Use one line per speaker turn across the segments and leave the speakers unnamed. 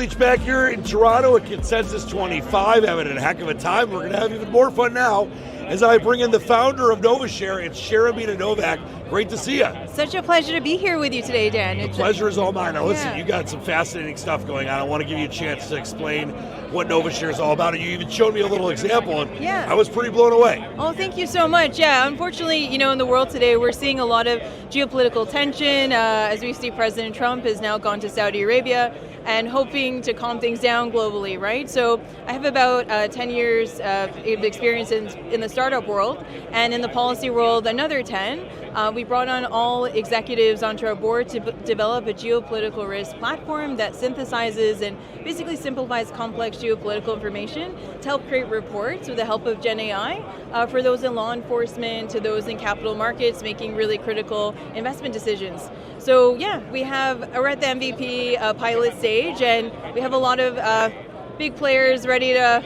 Leach back here in Toronto at Consensus 25, having a heck of a time. We're going to have even more fun now as I bring in the founder of NovaShare. It's Shermineh Novak. Great to see you.
Such a pleasure to be here with you today, Dan.
The pleasure is all mine. Now listen, you got some fascinating stuff going on. I want to give you a chance to explain what NovaShare is all about. And you even showed me a little example, and I was pretty blown away.
Oh, thank you so much. Yeah, unfortunately, in the world today, we're seeing a lot of geopolitical tension. As we see, President Trump has now gone to Saudi Arabia and hoping to calm things down globally, right? So I have about 10 years of experience in the startup world, and in the policy world, another 10. We brought on all executives onto our board to develop a geopolitical risk platform that synthesizes and basically simplifies complex geopolitical information to help create reports with the help of Gen AI for those in law enforcement, to those in capital markets making really critical investment decisions. So we're at the MVP pilot stage, and we have a lot of big players ready to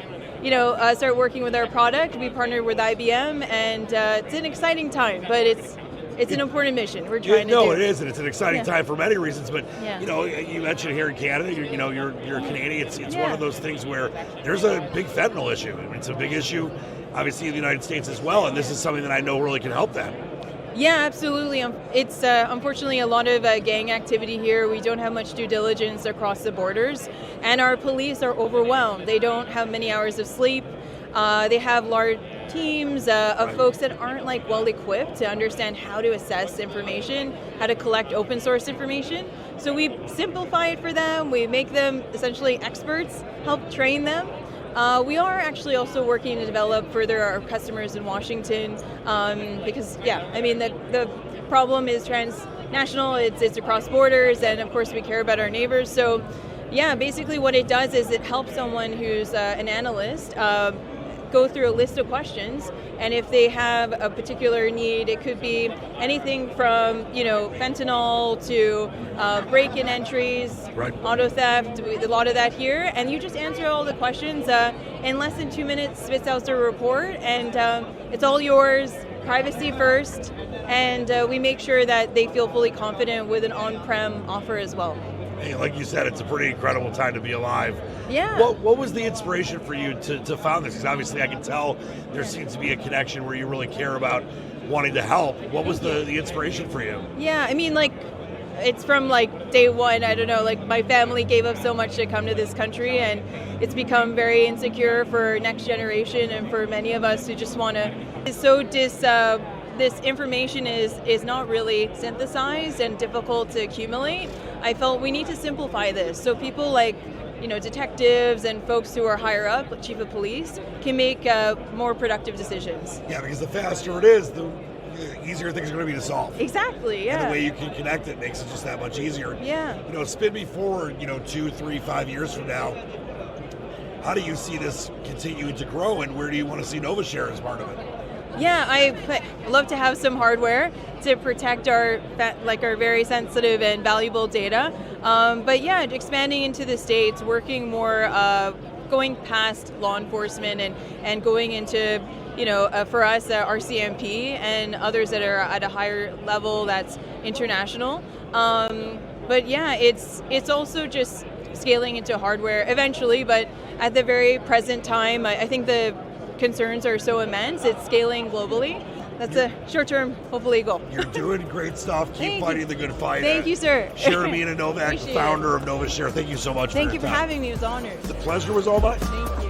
start working with our product. We partnered with IBM, and it's an exciting time, but it's an important mission we're trying to do.
No, it is, and it's an exciting time for many reasons. But you mentioned here in Canada, you're Canadian. It's one of those things where there's a big fentanyl issue. I mean, it's a big issue, obviously, in the United States as well. And this is something that I know really can help that.
Yeah, absolutely. It's unfortunately a lot of gang activity here. We don't have much due diligence across the borders, and our police are overwhelmed. They don't have many hours of sleep. They have large teams of folks that aren't well equipped to understand how to assess information, how to collect open source information. So we simplify it for them. We make them essentially experts, help train them. We are actually also working to develop further our customers in Washington because, the problem is transnational, it's across borders, and of course we care about our neighbors. So, basically what it does is it helps someone who's an analyst go through a list of questions, and if they have a particular need, it could be anything from fentanyl to break-in entries, auto theft, a lot of that here, and you just answer all the questions in less than 2 minutes, spits out the report, and it's all yours, privacy first, and we make sure that they feel fully confident with an on-prem offer as well.
Hey, like you said, it's a pretty incredible time to be alive.
Yeah.
What was the inspiration for you to found this? Because obviously I can tell there seems to be a connection where you really care about wanting to help. What was the inspiration for you?
Yeah, it's from day one. I don't know, my family gave up so much to come to this country, and it's become very insecure for next generation and for many of us who just want to. This information is not really synthesized and difficult to accumulate. I felt we need to simplify this so people detectives and folks who are higher up, like chief of police, can make more productive decisions.
Yeah, because the faster it is, the easier things are going to be to solve.
Exactly, yeah.
And the way you can connect it makes it just that much easier.
Yeah.
Spin me forward, 2, 3, 5 years from now. How do you see this continuing to grow, and where do you want to see NovaShare as part of it?
Yeah, I love to have some hardware to protect our very sensitive and valuable data. Expanding into the States, working more, going past law enforcement and going into, for us, RCMP and others that are at a higher level that's international. It's also just scaling into hardware eventually, but at the very present time, I think the concerns are so immense, it's scaling globally. That's a short-term, hopefully, goal.
You're doing great stuff. Keep fighting the good fight.
Thank you, sir.
Shermineh Novak, founder of NovaShare. Thank you so much for your time.
Thank you for having me. It was an honor.
The pleasure was all mine.
Thank you.